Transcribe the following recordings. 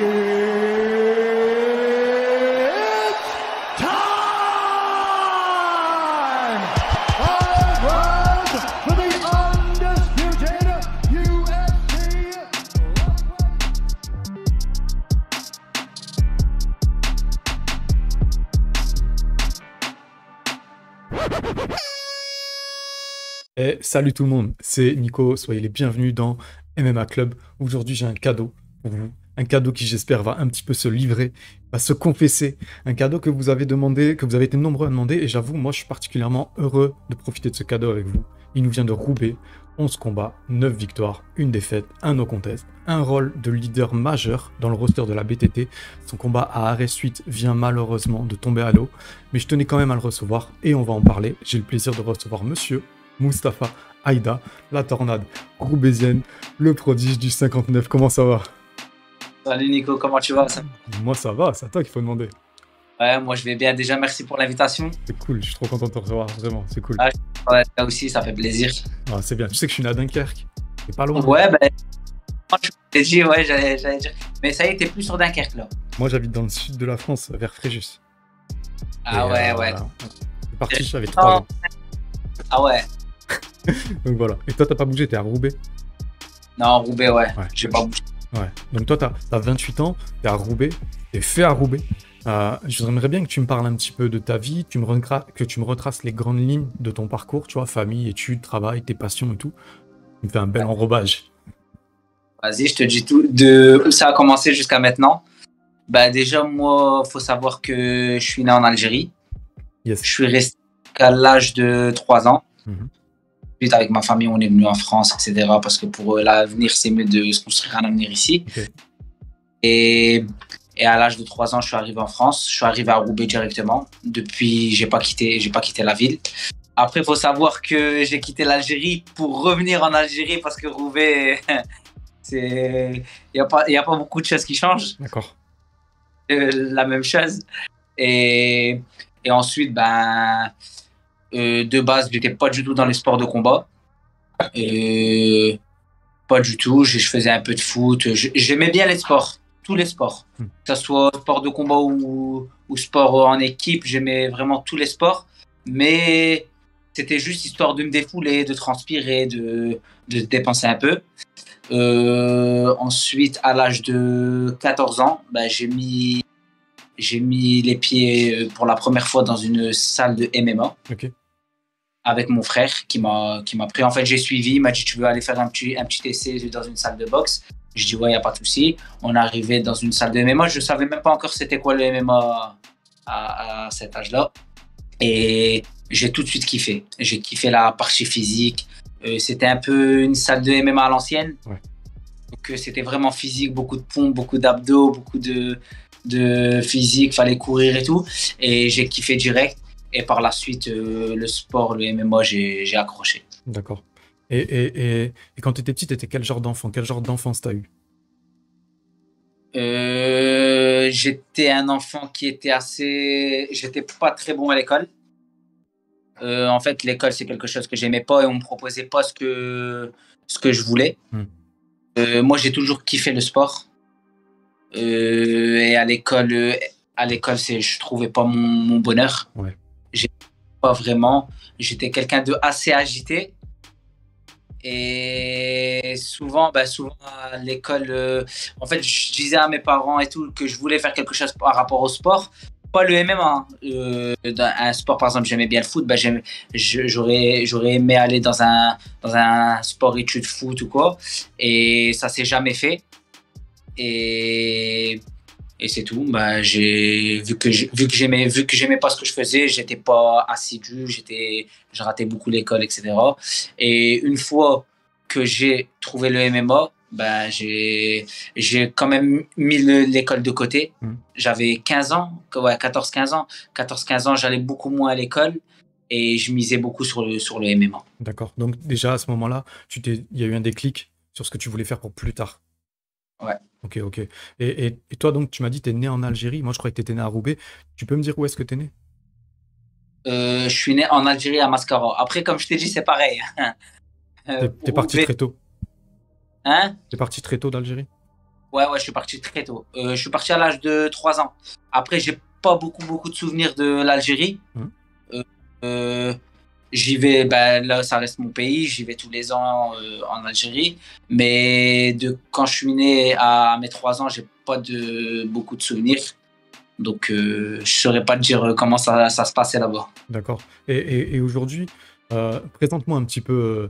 For the undisputed UFC. Et salut tout le monde, c'est Nico, soyez les bienvenus dans MMA Club. Aujourd'hui j'ai un cadeau pour vous, un cadeau qui j'espère va un petit peu se livrer, va se confesser, un cadeau que vous avez demandé, que vous avez été nombreux à demander, et j'avoue, moi je suis particulièrement heureux de profiter de ce cadeau avec vous. Il nous vient de Roubaix, 11 combats, 9 victoires, 1 défaite, 1 no contest, un rôle de leader majeur dans le roster de la BTT. Son combat à arrêt suite vient malheureusement de tomber à l'eau, mais je tenais quand même à le recevoir, et on va en parler. J'ai le plaisir de recevoir monsieur Moustapha Aïda, la tornade roubaisienne, le prodige du 59. Comment ça va? Salut Nico, comment tu vas? Moi ça va, c'est à toi qu'il faut demander. Ouais, moi je vais bien. Déjà, merci pour l'invitation. C'est cool, je suis trop content de te recevoir, vraiment, c'est cool. Ah, là aussi, ça fait plaisir. Ah, c'est bien, tu sais que je suis né à Dunkerque, c'est pas loin. Ouais, ben, je t'ai dit, ouais, j'allais dire. Mais ça y est, t'es plus sur Dunkerque là. Moi j'habite dans le sud de la France, vers Fréjus. Ah Et, ouais, ouais. voilà. C'est parti, j'avais 3 ans. Ah ouais. Donc voilà. Et toi, t'as pas bougé, t'es à Roubaix? Non, Roubaix, ouais. Ouais. J'ai pas bougé. Ouais. Donc toi, t'as 28 ans, t'es à Roubaix, t'es fait à Roubaix. J'aimerais bien que tu me parles un petit peu de ta vie, que tu me retraces les grandes lignes de ton parcours, tu vois, famille, études, travail, tes passions et tout. Tu me fais un bel enrobage. Vas-y, je te dis tout. De où ça a commencé jusqu'à maintenant. Bah déjà, moi, faut savoir que je suis né en Algérie. Yes. Je suis resté jusqu'à l'âge de 3 ans. Mhm. Ensuite, avec ma famille, on est venu en France, etc. Parce que pour l'avenir, c'est mieux de se construire un avenir ici. Okay. Et à l'âge de 3 ans, je suis arrivé en France. Je suis arrivé à Roubaix directement. Depuis, j'ai pas quitté la ville. Après, il faut savoir que j'ai quitté l'Algérie pour revenir en Algérie parce que Roubaix, il y a pas beaucoup de choses qui changent. D'accord. La même chose. Et ensuite, de base, j'étais pas du tout dans les sports de combat. Pas du tout. Je faisais un peu de foot. J'aimais bien les sports, tous les sports. Que ce soit sport de combat ou sport en équipe, j'aimais vraiment tous les sports. Mais c'était juste histoire de me défouler, de transpirer, de dépenser un peu. Ensuite, à l'âge de 14 ans, j'ai mis les pieds pour la première fois dans une salle de MMA. Ok. Avec mon frère qui m'a pris. En fait, j'ai suivi, il m'a dit tu veux aller faire un petit essai dans une salle de boxe. Je dis ouais, il n'y a pas de souci. On est arrivé dans une salle de MMA. Je ne savais même pas encore c'était quoi le MMA à cet âge-là. Et j'ai tout de suite kiffé. J'ai kiffé la partie physique. C'était un peu une salle de MMA à l'ancienne. Ouais. Donc c'était vraiment physique, beaucoup de pompes, beaucoup d'abdos, beaucoup de physique, fallait courir et tout. Et j'ai kiffé direct. Et par la suite, le sport, le MMA, j'ai accroché. D'accord. Et quand tu étais petit, tu étais quel genre d'enfant? Quel genre d'enfance tu as eu? J'étais un enfant qui était j'étais pas très bon à l'école. En fait, l'école, c'est quelque chose que j'aimais pas et on me proposait pas ce que je voulais. Moi, j'ai toujours kiffé le sport. Et à l'école, je trouvais pas mon bonheur. Ouais. Pas vraiment. J'étais quelqu'un de assez agité. Et souvent à l'école, en fait, je disais à mes parents et tout que je voulais faire quelque chose par rapport au sport. Pas le MMA. Un sport, par exemple, j'aimais bien le foot. J'aurais aimé aller dans un sport études foot ou quoi. Et ça s'est jamais fait. Et c'est tout. Vu que j'aimais pas ce que je faisais, j'étais pas assidu, je ratais beaucoup l'école, etc. Et une fois que j'ai trouvé le MMA, j'ai quand même mis l'école de côté. J'avais 15 ans, 14-15 ans. 14-15 ans, j'allais beaucoup moins à l'école et je misais beaucoup sur le MMA. D'accord. Donc déjà à ce moment-là, il y a eu un déclic sur ce que tu voulais faire pour plus tard. Ouais. Ok. Et toi, donc, tu m'as dit que tu es né en Algérie. Moi, je croyais que tu étais né à Roubaix. Tu peux me dire où est-ce que tu es né? Je suis né en Algérie, à Mascara. Après, comme je t'ai dit, c'est pareil. T'es parti très tôt. Hein? T'es parti très tôt d'Algérie? Ouais, ouais, je suis parti très tôt. Je suis parti à l'âge de 3 ans. Après, j'ai pas beaucoup de souvenirs de l'Algérie. Hum. Euh, euh, J'y vais, ben, là, ça reste mon pays. J'y vais tous les ans en Algérie. Mais de quand je suis né à mes 3 ans, j'ai pas beaucoup de souvenirs. Donc, je saurais pas te dire comment ça se passait là-bas. D'accord. Et aujourd'hui, présente-moi un petit peu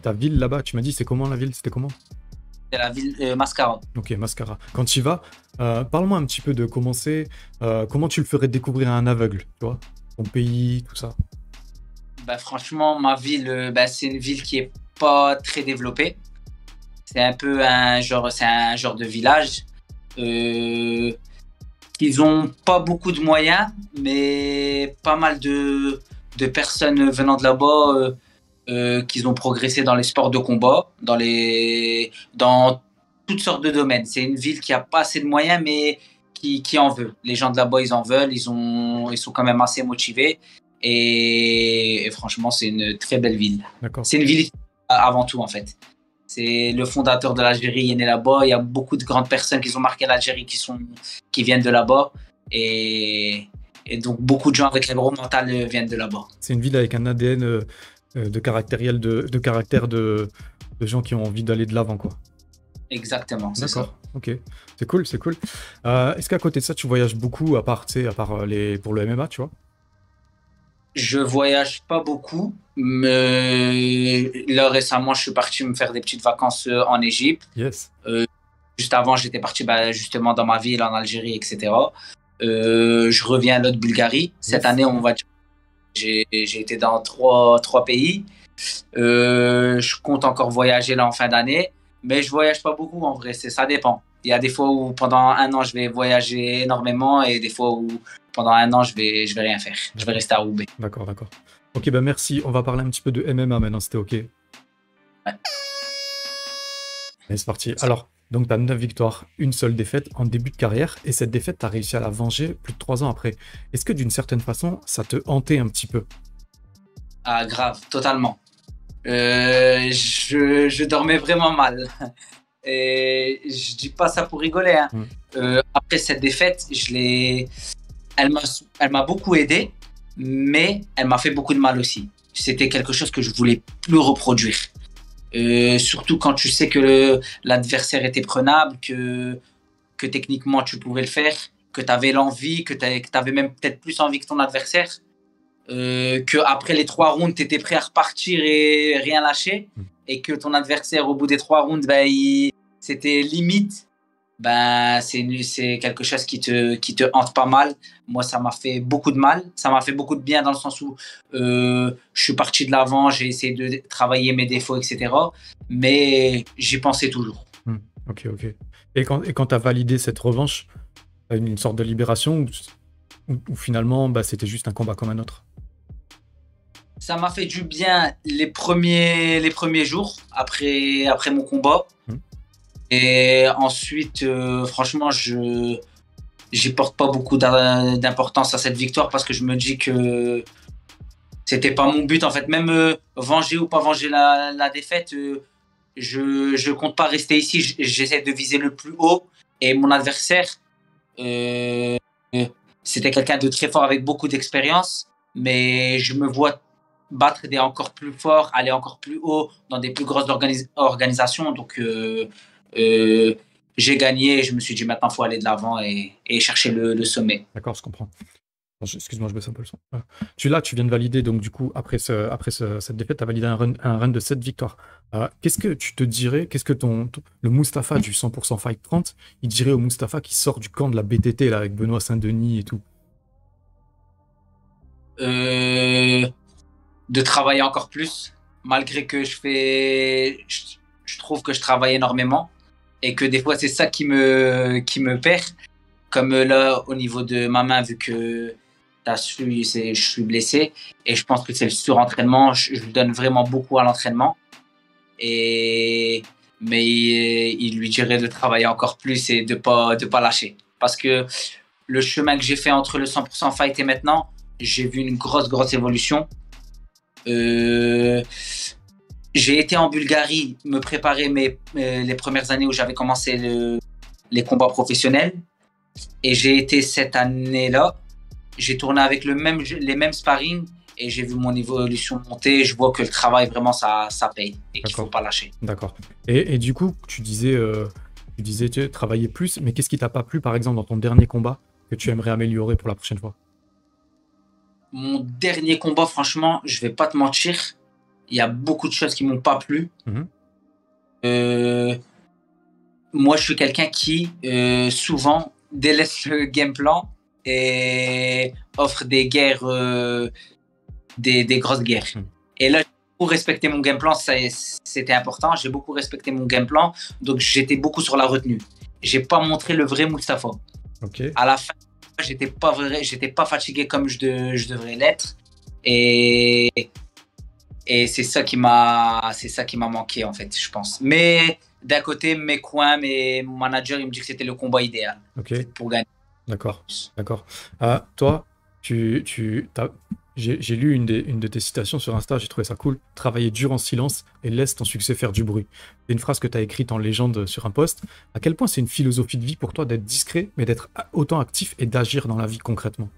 ta ville là-bas. Tu m'as dit, c'est comment la ville? C'était comment? C'est la ville Mascara. Ok, Mascara. Quand tu y vas, parle-moi un petit peu de comment c'est, comment tu le ferais découvrir à un aveugle, tu vois? Ton pays, tout ça. Ben, franchement, ma ville, ben, c'est une ville qui est pas très développée. C'est un peu c'est un genre de village. Ils ont pas beaucoup de moyens, mais pas mal de personnes venant de là-bas qui ont progressé dans les sports de combat, dans toutes sortes de domaines. C'est une ville qui a pas assez de moyens, mais qui en veut. Les gens de là-bas, ils en veulent, ils sont quand même assez motivés. Et franchement, c'est une très belle ville. D'accord. C'est une ville avant tout, en fait. C'est le fondateur de l'Algérie, il est né là-bas. Il y a beaucoup de grandes personnes qui ont marqué l'Algérie qui viennent de là-bas. Et donc, beaucoup de gens avec les gros mental viennent de là-bas. C'est une ville avec un ADN de caractère de gens qui ont envie d'aller de l'avant, quoi. Exactement, c'est ça. D'accord, ok. C'est cool, c'est cool. Est-ce qu'à côté de ça, tu voyages beaucoup, à part pour le MMA, tu vois? Je voyage pas beaucoup, mais là récemment, je suis parti me faire des petites vacances en Égypte. Yes. Juste avant, j'étais parti justement dans ma ville en Algérie, etc. Je reviens là de Bulgarie. Cette Yes. année, on va dire, j'ai été dans trois pays. Je compte encore voyager là en fin d'année, mais je voyage pas beaucoup en vrai. Ça dépend. Il y a des fois où pendant un an, je vais voyager énormément et des fois où pendant un an, je vais rien faire. Je vais rester à Roubaix. D'accord, d'accord. Ok, bah merci. On va parler un petit peu de MMA maintenant, c'était ok. Ouais. Allez, c'est parti. Alors, donc tu as 9 victoires, une seule défaite en début de carrière, et cette défaite, tu as réussi à la venger plus de 3 ans après. Est-ce que d'une certaine façon, ça te hantait un petit peu? Ah, grave, totalement. Je dormais vraiment mal. Et je dis pas ça pour rigoler, hein. Après cette défaite, elle m'a beaucoup aidé, mais elle m'a fait beaucoup de mal aussi. C'était quelque chose que je voulais plus reproduire. Surtout quand tu sais que l'adversaire était prenable, que techniquement tu pouvais le faire, que tu avais l'envie, que tu avais même peut-être plus envie que ton adversaire, que après les 3 rounds, tu étais prêt à repartir et rien lâcher, et que ton adversaire, au bout des 3 rounds, c'était limite. C'est quelque chose qui te hante pas mal. Moi, ça m'a fait beaucoup de mal. Ça m'a fait beaucoup de bien dans le sens où je suis parti de l'avant, j'ai essayé de travailler mes défauts, etc. Mais j'y pensais toujours. Ok, ok. Et quand tu as validé cette revanche, tu as une sorte de libération ou finalement, c'était juste un combat comme un autre? Ça m'a fait du bien les premiers jours après mon combat. Et ensuite, franchement, j'y porte pas beaucoup d'importance à cette victoire parce que je me dis que c'était pas mon but en fait. Même venger ou pas venger la défaite, je compte pas rester ici. J'essaie de viser le plus haut. Et mon adversaire, c'était quelqu'un de très fort avec beaucoup d'expérience. Mais je me vois battre des encore plus forts, aller encore plus haut dans des plus grosses organisations. Donc, j'ai gagné et je me suis dit maintenant, il faut aller de l'avant et chercher le sommet. D'accord, je comprends. Excuse-moi, je baisse un peu le son. Tu viens de valider, donc du coup, après cette défaite, tu as validé un run de 7 victoires. Qu'est-ce que tu te dirais, qu'est-ce que le Mustapha du 100% Fight 30, il dirait au Mustapha qui sort du camp de la BTT là, avec Benoît Saint-Denis et tout? De travailler encore plus, malgré que je trouve que je travaille énormément et que des fois c'est ça qui me perd. Comme là, au niveau de ma main, vu que je suis blessé et je pense que c'est le surentraînement, je donne vraiment beaucoup à l'entraînement. Mais il lui dirait de travailler encore plus et de pas lâcher. Parce que le chemin que j'ai fait entre le 100% Fight et maintenant, j'ai vu une grosse évolution. j'ai été en Bulgarie me préparer les premières années où j'avais commencé les combats professionnels. Et j'ai été cette année-là. J'ai tourné avec les mêmes sparring et j'ai vu mon évolution monter. Je vois que le travail, vraiment, ça paye et qu'il ne faut pas lâcher. D'accord. Et du coup, tu disais tu travaillais plus, mais qu'est-ce qui t'a pas plu, par exemple, dans ton dernier combat que tu aimerais améliorer pour la prochaine fois? Mon dernier combat, franchement, je vais pas te mentir, il y a beaucoup de choses qui m'ont pas plu. Moi, je suis quelqu'un qui, souvent, délaisse le game plan et offre des guerres, des grosses guerres. Et là, j'ai beaucoup respecté mon game plan, c'était important. J'ai beaucoup respecté mon game plan, donc j'étais beaucoup sur la retenue. J'ai pas montré le vrai Moustapha. À la fin, j'étais pas fatigué comme je devrais l'être, et c'est ça qui m'a manqué en fait, je pense. Mais d'un côté, mon manager, il me dit que c'était le combat idéal pour gagner. D'accord. Toi, j'ai lu une de tes citations sur Insta, j'ai trouvé ça cool. Travailler dur en silence et laisse ton succès faire du bruit. C'est une phrase que tu as écrite en légende sur un post. À quel point c'est une philosophie de vie pour toi d'être discret, mais d'être autant actif et d'agir dans la vie concrètement?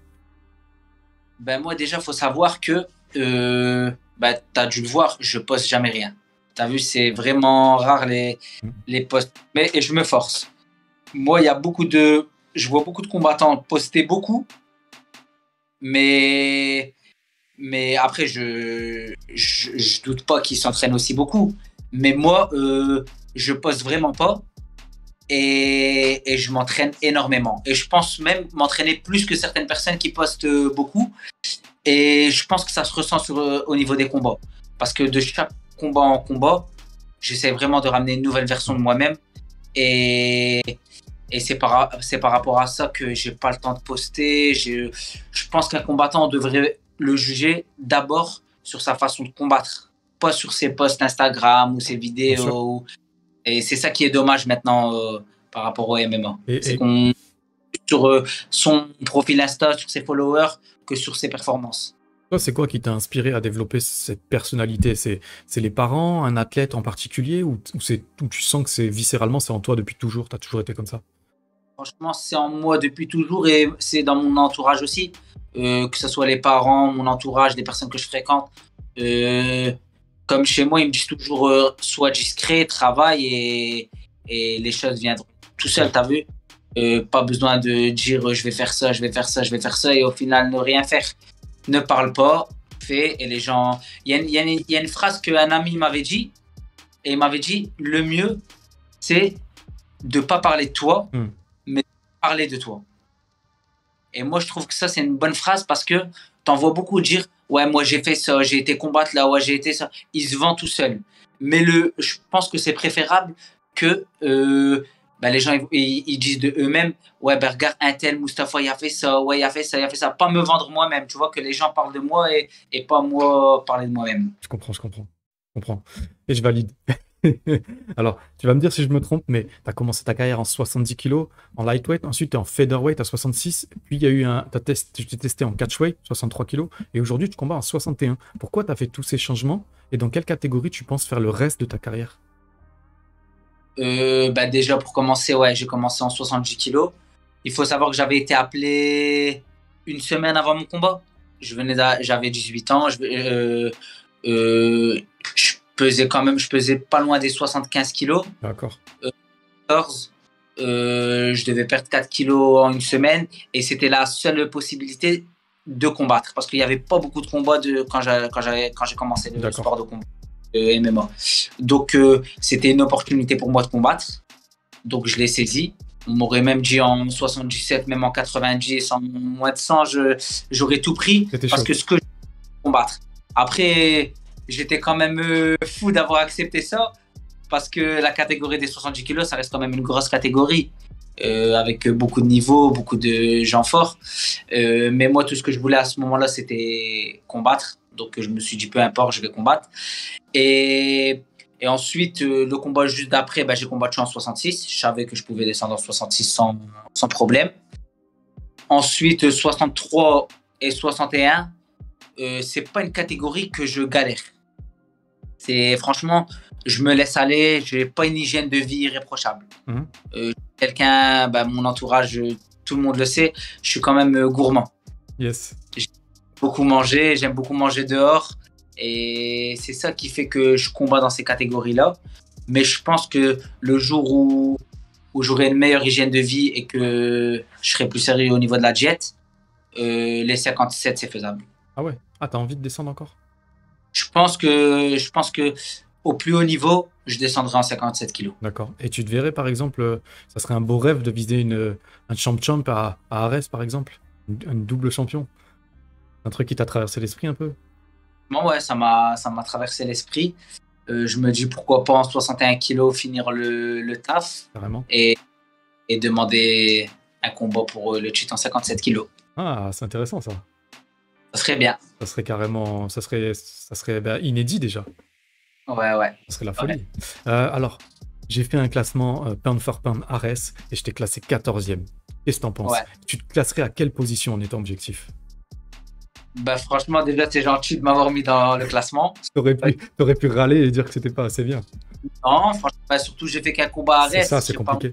Ben moi, déjà, il faut savoir que, tu as dû le voir, je poste jamais rien. Tu as vu, c'est vraiment rare les posts. Et je me force. Moi, je vois beaucoup de combattants poster beaucoup, mais après, je doute pas qu'ils s'entraînent aussi beaucoup. Mais moi, je poste vraiment pas et je m'entraîne énormément. Et je pense même m'entraîner plus que certaines personnes qui postent beaucoup. Et je pense que ça se ressent au niveau des combats. Parce que de chaque combat en combat, j'essaie vraiment de ramener une nouvelle version de moi-même. Et c'est par rapport à ça que j'ai pas le temps de poster. Je pense qu'un combattant, on devrait le juger d'abord sur sa façon de combattre, pas sur ses posts Instagram ou ses vidéos. Et c'est ça qui est dommage maintenant par rapport au MMA. C'est qu'on sur son profil Insta, sur ses followers, que sur ses performances. Toi, c'est quoi qui t'a inspiré à développer cette personnalité? C'est les parents, un athlète en particulier, ou tu sens que viscéralement, c'est en toi depuis toujours? T'as toujours été comme ça? Franchement, c'est en moi depuis toujours et c'est dans mon entourage aussi. Que ce soit les parents, mon entourage, les personnes que je fréquente. Comme chez moi, ils me disent toujours sois discret, travaille et les choses viendront tout seul, t'as vu? Pas besoin de dire je vais faire ça, je vais faire ça, je vais faire ça et au final ne rien faire. Ne parle pas, fais et les gens. Il y a une phrase qu'un ami m'avait dit et il m'avait dit le mieux c'est de pas parler de toi, mais de parler de toi. Et moi je trouve que ça c'est une bonne phrase parce que t'en vois beaucoup dire ouais moi j'ai fait ça, j'ai été combattre là, ouais j'ai été ça. Ils se vendent tout seuls. Mais je pense que c'est préférable que les gens ils disent de eux-mêmes ouais regarde un tel Moustapha il a fait ça, ouais il a fait ça, il a fait ça. Pas me vendre moi-même, tu vois, que les gens parlent de moi et pas moi parler de moi-même. Je comprends. Et je valide. Alors, tu vas me dire si je me trompe, mais tu as commencé ta carrière en 70 kg, en lightweight, ensuite tu es en featherweight à 66, puis il y a eu tu t'es testé en catchweight, 63 kg, et aujourd'hui tu combats en 61. Pourquoi tu as fait tous ces changements, et dans quelle catégorie tu penses faire le reste de ta carrière? Déjà pour commencer, ouais, j'ai commencé en 70 kg. Il faut savoir que j'avais été appelé une semaine avant mon combat. J'avais 18 ans, je pesais pas loin des 75 kilos. D'accord. 14, je devais perdre 4 kilos en une semaine et c'était la seule possibilité de combattre parce qu'il n'y avait pas beaucoup de combats quand j'ai commencé le sport de combat, MMA. Donc c'était une opportunité pour moi de combattre. Donc je l'ai saisi. On m'aurait même dit en 77, même en 90, en moins de 100, j'aurais tout pris parce que ce que je voulais combattre. Après, j'étais quand même fou d'avoir accepté ça parce que la catégorie des 70 kilos, ça reste quand même une grosse catégorie avec beaucoup de niveaux, beaucoup de gens forts. Mais moi, tout ce que je voulais à ce moment-là, c'était combattre. Donc, je me suis dit, peu importe, je vais combattre. Et ensuite, le combat juste d'après, j'ai combattu en 66. Je savais que je pouvais descendre en 66 sans problème. Ensuite, 63 et 61, c'est pas une catégorie que je galère. C'est franchement, je me laisse aller. J'ai pas une hygiène de vie irréprochable. Mhm. Quelqu'un, mon entourage, tout le monde le sait. Je suis quand même gourmand. Yes. J'aime beaucoup manger dehors. Et c'est ça qui fait que je combats dans ces catégories-là. Mais je pense que le jour où j'aurai une meilleure hygiène de vie et que je serai plus sérieux au niveau de la diète, les 57, c'est faisable. Ah ouais. Ah, t'as envie de descendre encore? Je pense que au plus haut niveau, je descendrai en 57 kilos. D'accord. Et tu te verrais, par exemple, ça serait un beau rêve de viser un champ à Arès, par exemple? Une double champion? Un truc qui t'a traversé l'esprit un peu? Bon, ouais, ça m'a traversé l'esprit. Je me dis pourquoi pas en 61 kilos finir le taf Carrément. et demander un combat pour le titre en 57 kilos. Ah, c'est intéressant ça. Ça serait bien. Ça serait carrément... Ça serait inédit déjà. Ouais. Ça serait la folie. Alors, j'ai fait un classement pound for pound Arès et je t'ai classé 14e. Qu'est-ce que t'en penses? Ouais. Tu te classerais à quelle position en étant objectif? Franchement, déjà, c'est gentil de m'avoir mis dans le classement. T'aurais pu râler et dire que c'était pas assez bien. Non, franchement, surtout, j'ai fait qu'un combat à C'est Arès. ça, c'est compliqué.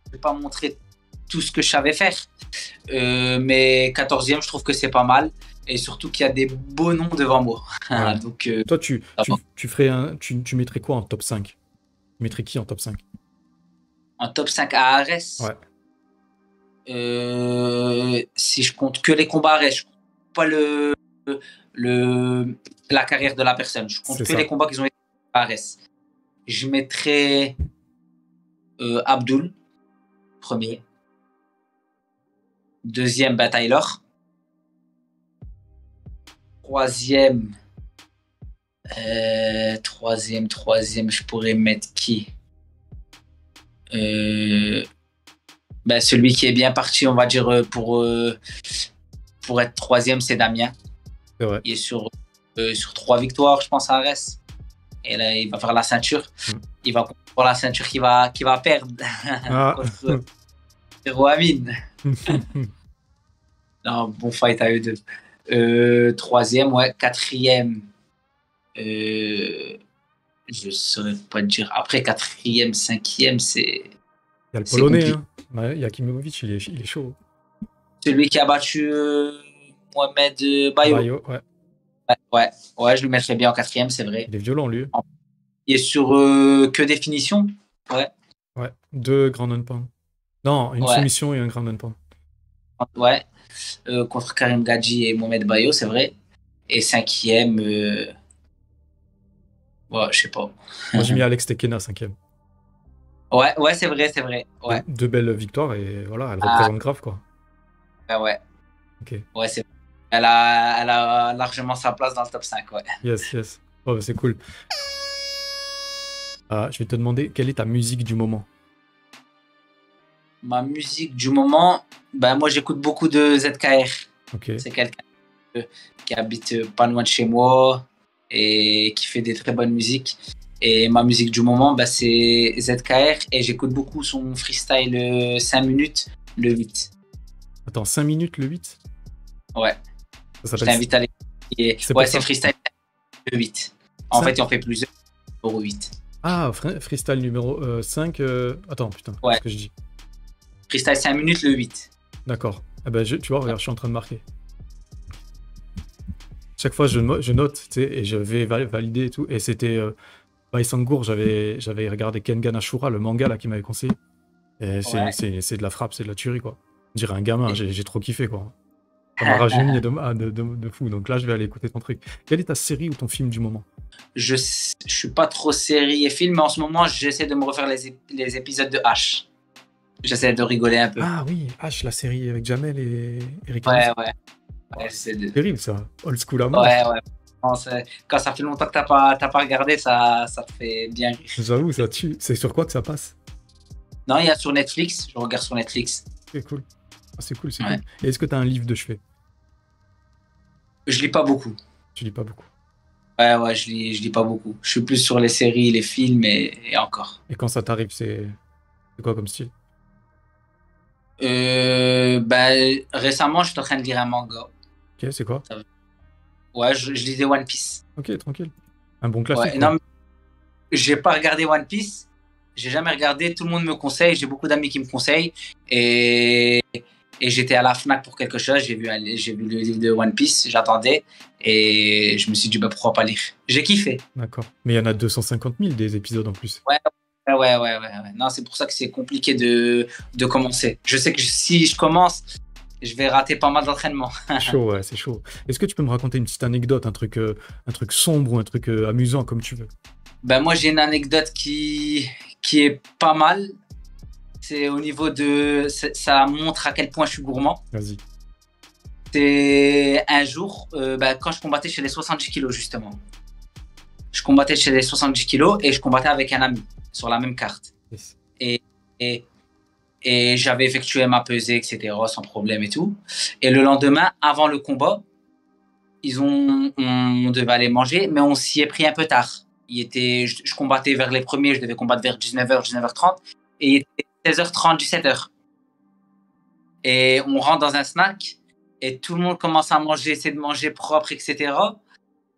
Je vais pas montrer tout ce que je savais faire. Mais 14e, je trouve que c'est pas mal. Et surtout qu'il y a des beaux noms devant moi. Ouais. Donc, Toi, tu mettrais quoi en top 5? Tu mettrais qui en top 5? en top 5 à Arès, Ouais. si je compte que les combats à Arès, je compte pas la carrière de la personne. Je compte C'est que ça. les combats qu'ils ont été à Arès. Je mettrais Abdul, premier. Deuxième, Tyler. Troisième, je pourrais mettre qui? Celui qui est bien parti, on va dire, pour être troisième, c'est Damien. C'est vrai. Il est sur 3 victoires, je pense, à Arès. Et là, il va faire la ceinture. Il va pour la ceinture qu'il va perdre contre Zero Amine. Non, bon fight à eux deux. Troisième, ouais. Quatrième, je saurais pas te dire. Après, quatrième, cinquième, c'est... Il y a le c'est Polonais, compliqué. hein. Ouais, Yakimovic, il est chaud. Celui qui a battu Mohamed Bayo. Bayo, ouais. Ouais, je le mettrais bien en quatrième, c'est vrai. Il est violent, lui. Il est sur que définition. Ouais. Ouais. 2 ground and pound. Non, une Ouais. soumission et un ground and pound. Ouais. Contre Karim Gadji et Mohamed Bayo, c'est vrai. Et cinquième, ouais, je sais pas. Moi, j'ai mis Alex Tekena 5e. Ouais, c'est vrai. Ouais. 2 belles victoires et voilà, elle représente grave, quoi. Ouais. Ok. Ouais, c'est vrai. Elle a largement sa place dans le top 5, ouais. Yes. Oh, bah, c'est cool. Je vais te demander, quelle est ta musique du moment? Ma musique du moment, moi j'écoute beaucoup de ZKR. Ok. C'est quelqu'un qui habite pas loin de chez moi et qui fait des très bonnes musiques. Et ma musique du moment, c'est ZKR et j'écoute beaucoup son freestyle 5 minutes, le 8. Attends, 5 minutes le 8? Ouais. Ça Je s'appelle... t'invite à l'écouter. C'est Ouais, pour ça. c'est freestyle le 8. En Ça- fait, il en fait plusieurs pour 8. Ah, freestyle numéro 5. Attends, putain, Ouais. qu'est-ce que je dis? Freestyle 5 minutes, le 8. D'accord. Eh ben, tu vois, regarde, je suis en train de marquer. Chaque fois, je note, tu sais, et je vais valider et tout. Et c'était Baisangour, j'avais regardé Kengan Ashura, le manga là qui m'avait conseillé. Et c'est de la frappe, c'est de la tuerie, quoi. On dirait un gamin, j'ai trop kiffé, quoi. Ça m'a rajeuni de fou. Donc là, je vais aller écouter ton truc. Quelle est ta série ou ton film du moment? Je suis pas trop série et film, mais en ce moment, j'essaie de me refaire les épisodes de H. J'essaie de rigoler un peu. Ah oui, H, la série avec Jamel et Eric Ouais, Hamilton. ouais. J'essaie de... Terrible, ça. Old school à mort. Ouais. Quand ça fait longtemps que t'as pas regardé, ça te fait bien rire. J'avoue, ça tue. C'est sur quoi que ça passe? Non, il y a sur Netflix. Je regarde sur Netflix. C'est cool. Ah, c'est cool. Ouais. Et est-ce que t'as un livre de chevet? Je lis pas beaucoup. Tu lis pas beaucoup. Ouais, je lis pas beaucoup. Je suis plus sur les séries, les films et encore. Et quand ça t'arrive, c'est quoi comme style? Récemment, je suis en train de lire un manga. Ok, c'est quoi? Ouais, je lisais One Piece. Ok, tranquille. Un bon classique. Ouais, non, j'ai pas regardé One Piece. J'ai jamais regardé. Tout le monde me conseille. J'ai beaucoup d'amis qui me conseillent. Et, et j'étais à la Fnac pour quelque chose. J'ai vu le livre de One Piece. J'attendais. Et je me suis dit, bah, pourquoi pas lire. J'ai kiffé. D'accord. Mais il y en a 250 000 des épisodes en plus. Ouais. Non, c'est pour ça que c'est compliqué de commencer. Je sais que si je commence, je vais rater pas mal d'entraînement. C'est chaud, ouais, c'est chaud. Est-ce que tu peux me raconter une petite anecdote, un truc sombre ou un truc amusant comme tu veux? Ben moi, j'ai une anecdote qui est pas mal. C'est au niveau de... Ça montre à quel point je suis gourmand. Vas-y. C'est un jour, quand je combattais chez les 70 kilos, justement. Je combattais chez les 70 kilos et je combattais avec un ami sur la même carte. Yes. Et j'avais effectué ma pesée, etc., sans problème et tout. Et le lendemain, avant le combat, on devait aller manger, mais on s'y est pris un peu tard. Je combattais vers les premiers, je devais combattre vers 19h, 19h30, et il était 16h30, 17h. Et on rentre dans un snack, et tout le monde commence à manger, essaie de manger propre, etc.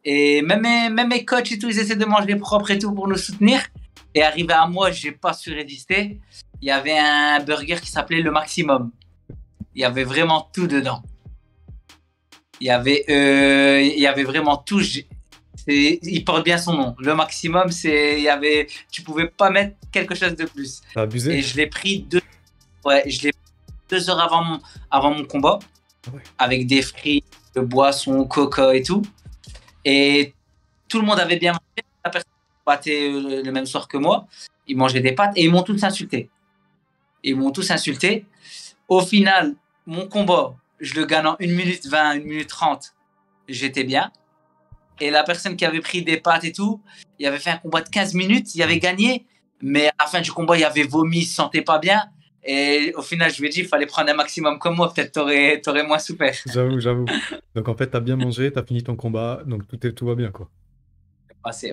Et même mes coachs et tout, ils essaient de manger propre et tout pour nous soutenir. Et arrivé à moi, j'ai pas su résister. Il y avait un burger qui s'appelait le Maximum. Il y avait vraiment tout dedans. Il y avait vraiment tout. Il porte bien son nom. Le Maximum, tu pouvais pas mettre quelque chose de plus. T'as abusé? Et je l'ai pris 2 heures avant mon combat, Ouais. avec des frites, de boissons, coca et tout. Et tout le monde avait bien mangé. La personne qui battait le même soir que moi, ils mangeaient des pâtes et ils m'ont tous insulté. Au final, mon combat, je le gagne en 1 minute 20, 1 minute 30. J'étais bien. Et la personne qui avait pris des pâtes et tout, il avait fait un combat de 15 minutes, il avait gagné. Mais à la fin du combat, il avait vomi, il se sentait pas bien. Et au final, je lui ai dit, il fallait prendre un maximum comme moi, peut-être t'aurais moins souffert. J'avoue. Donc en fait, t'as bien mangé, t'as fini ton combat, donc tout va bien, quoi.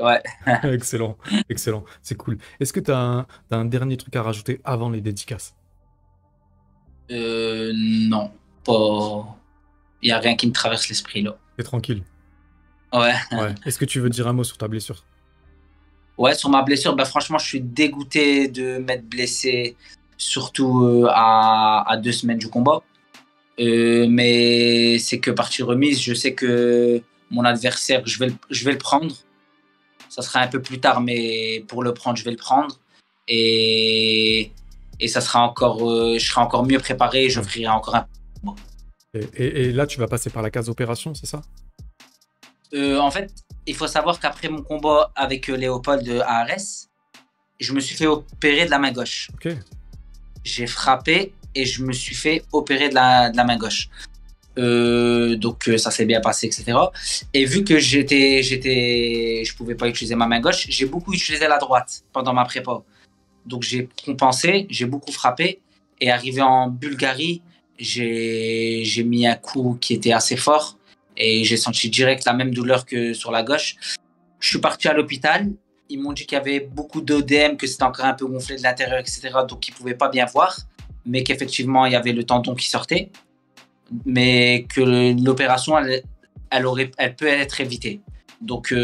Ouais. Excellent. C'est cool. Est-ce que t'as un dernier truc à rajouter avant les dédicaces? Non, pas. Il n'y a rien qui me traverse l'esprit là. T'es tranquille. Ouais. Est-ce que tu veux dire un mot sur ta blessure? Ouais, sur ma blessure, franchement, je suis dégoûté de m'être blessé, surtout à 2 semaines du combat. Mais c'est que partie remise, je sais que mon adversaire, je vais le prendre. Ça sera un peu plus tard, mais pour le prendre, je vais le prendre. Et ça sera encore, je serai encore mieux préparé, j'offrirai encore un. Et là, tu vas passer par la case opération, c'est ça? En fait, il faut savoir qu'après mon combat avec Léopold à Arès, je me suis fait opérer de la main gauche. Ok. J'ai frappé et je me suis fait opérer de la main gauche. Donc ça s'est bien passé, etc. Et vu que je pouvais pas utiliser ma main gauche, j'ai beaucoup utilisé la droite pendant ma prépa. Donc j'ai compensé, j'ai beaucoup frappé. Et arrivé en Bulgarie, j'ai mis un coup qui était assez fort. Et j'ai senti direct la même douleur que sur la gauche. Je suis parti à l'hôpital. Ils m'ont dit qu'il y avait beaucoup d'œdème, que c'était encore un peu gonflé de l'intérieur, etc. Donc ils ne pouvaient pas bien voir. Mais qu'effectivement, il y avait le tendon qui sortait. Mais que l'opération, elle peut être évitée. Donc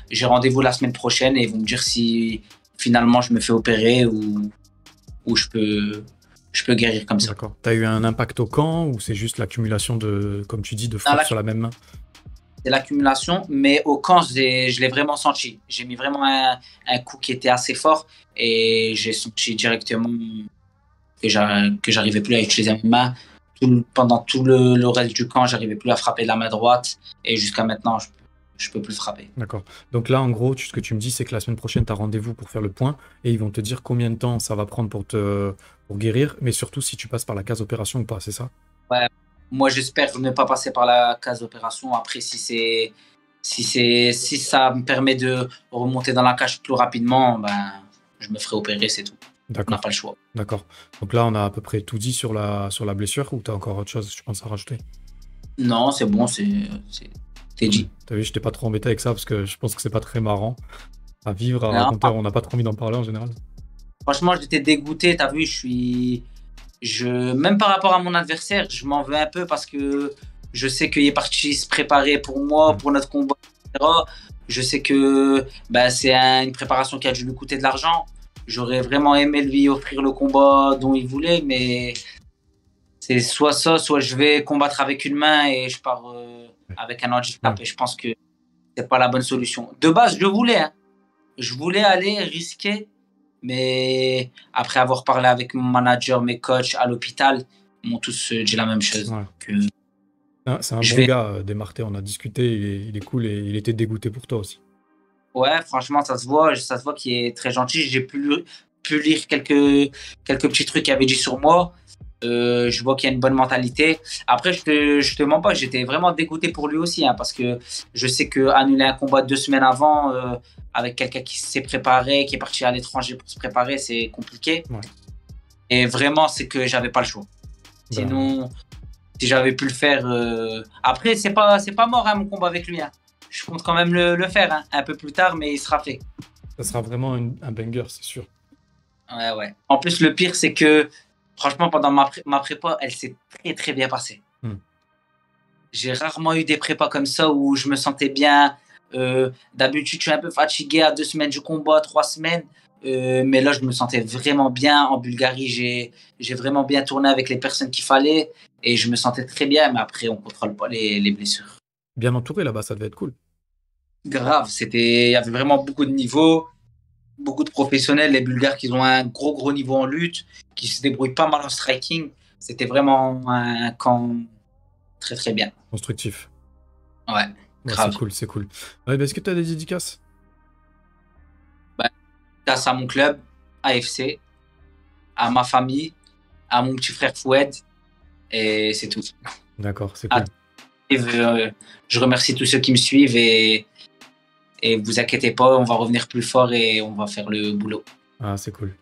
j'ai rendez-vous la semaine prochaine et ils vont me dire si finalement je me fais opérer ou je peux guérir comme ça. D'accord. T'as eu un impact au camp ou c'est juste l'accumulation de, comme tu dis, de frappes sur la même main? C'est l'accumulation, mais au camp, je l'ai vraiment senti. J'ai mis vraiment un coup qui était assez fort et j'ai senti directement que j'arrivais plus à utiliser ma main. Pendant tout le reste du camp, j'arrivais plus à frapper de la main droite et jusqu'à maintenant, je peux plus frapper. D'accord. Donc là, en gros, ce que tu me dis, c'est que la semaine prochaine, tu as rendez-vous pour faire le point et ils vont te dire combien de temps ça va prendre pour guérir, mais surtout si tu passes par la case opération ou pas, c'est ça? Ouais. Moi, j'espère ne pas passer par la case opération. Après, si ça me permet de remonter dans la cage plus rapidement, je me ferai opérer, c'est tout. On D'accord. n'a pas le choix. D'accord. Donc là, on a à peu près tout dit sur la blessure ou tu as encore autre chose, je pense, à rajouter? Non, c'est bon, c'est dit. T'as vu, je t'ai pas trop embêté avec ça parce que je pense que c'est pas très marrant à vivre, à Non. raconter. On n'a pas trop envie d'en parler en général. Franchement, j'étais dégoûté. T'as vu, même par rapport à mon adversaire, je m'en veux un peu parce que je sais qu'il est parti se préparer pour moi, pour notre combat, etc. Je sais que bah, c'est une préparation qui a dû lui coûter de l'argent. J'aurais vraiment aimé lui offrir le combat dont il voulait, mais c'est soit ça, soit je vais combattre avec une main et je pars avec un handicap. Et je pense que c'est pas la bonne solution. De base, je voulais aller risquer, mais après avoir parlé avec mon manager, mes coachs à l'hôpital, ils m'ont tous dit la même chose. Ouais. Que C'est un je bon vais- gars, Desmartés, on a discuté, il est cool et il était dégoûté pour toi aussi. Ouais, franchement, ça se voit qu'il est très gentil. J'ai pu lire quelques petits trucs qu'il avait dit sur moi. Je vois qu'il y a une bonne mentalité. Après, je te mens pas, j'étais vraiment dégoûté pour lui aussi, hein, parce que je sais que annuler un combat 2 semaines avant avec quelqu'un qui s'est préparé, qui est parti à l'étranger pour se préparer, c'est compliqué. Ouais. Et vraiment, c'est que j'avais pas le choix. Sinon, si j'avais pu le faire. Après, c'est pas mort hein, mon combat avec lui. Hein. Je compte quand même le faire hein, un peu plus tard, mais il sera fait. Ça sera vraiment un banger, c'est sûr. Ouais. En plus, le pire, c'est que franchement, pendant ma prépa, elle s'est très très bien passée. J'ai rarement eu des prépas comme ça où je me sentais bien. D'habitude, je suis un peu fatigué à 2 semaines du combat, 3 semaines. Mais là, je me sentais vraiment bien. En Bulgarie, j'ai vraiment bien tourné avec les personnes qu'il fallait. Et je me sentais très bien. Mais après, on ne contrôle pas les blessures. Bien entouré là-bas, ça devait être cool. Grave. Il y avait vraiment beaucoup de niveaux. Beaucoup de professionnels. Les Bulgares qui ont un gros niveau en lutte. Qui se débrouillent pas mal en striking. C'était vraiment un camp très très bien. Constructif. Ouais. Grave. C'est cool. Ouais, est-ce que tu as des dédicaces? Grâce à mon club, AFC, à ma famille, à mon petit frère Foued, et c'est tout. D'accord, c'est cool. Je remercie tous ceux qui me suivent et vous inquiétez pas, on va revenir plus fort et on va faire le boulot. Ah, c'est cool.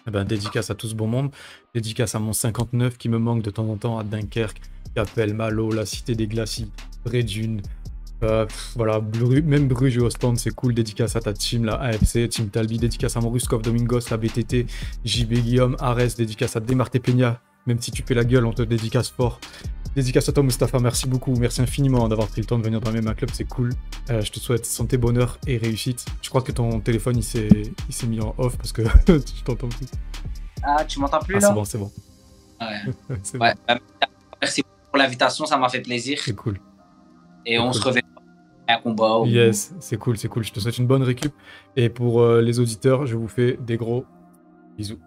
Eh ben, dédicace à tout ce bon monde. Dédicace à mon 59 qui me manque de temps en temps à Dunkerque, Capelle, Malo, la Cité des Glacis, Brédune. Voilà, même Bruges et Ostende, c'est cool. Dédicace à ta team, la AFC, Team Talbi. Dédicace à mon Ruskov Domingos, la BTT, JB Guillaume, Ares. Dédicace à Demarté Peña. Même si tu fais la gueule, on te dédicace fort. Dédicace à toi, Mustapha. Merci beaucoup. Merci infiniment d'avoir pris le temps de venir dans MMA Club. C'est cool. Je te souhaite santé, bonheur et réussite. Je crois que ton téléphone, il s'est mis en off parce que je t'entends plus. Ah, tu m'entends plus là? C'est bon. Ouais. C'est Ouais. bon. Merci pour l'invitation, ça m'a fait plaisir. C'est cool. Et on se reverra à un combat. Yes, c'est cool. Je te souhaite une bonne récup. Et pour les auditeurs, je vous fais des gros bisous.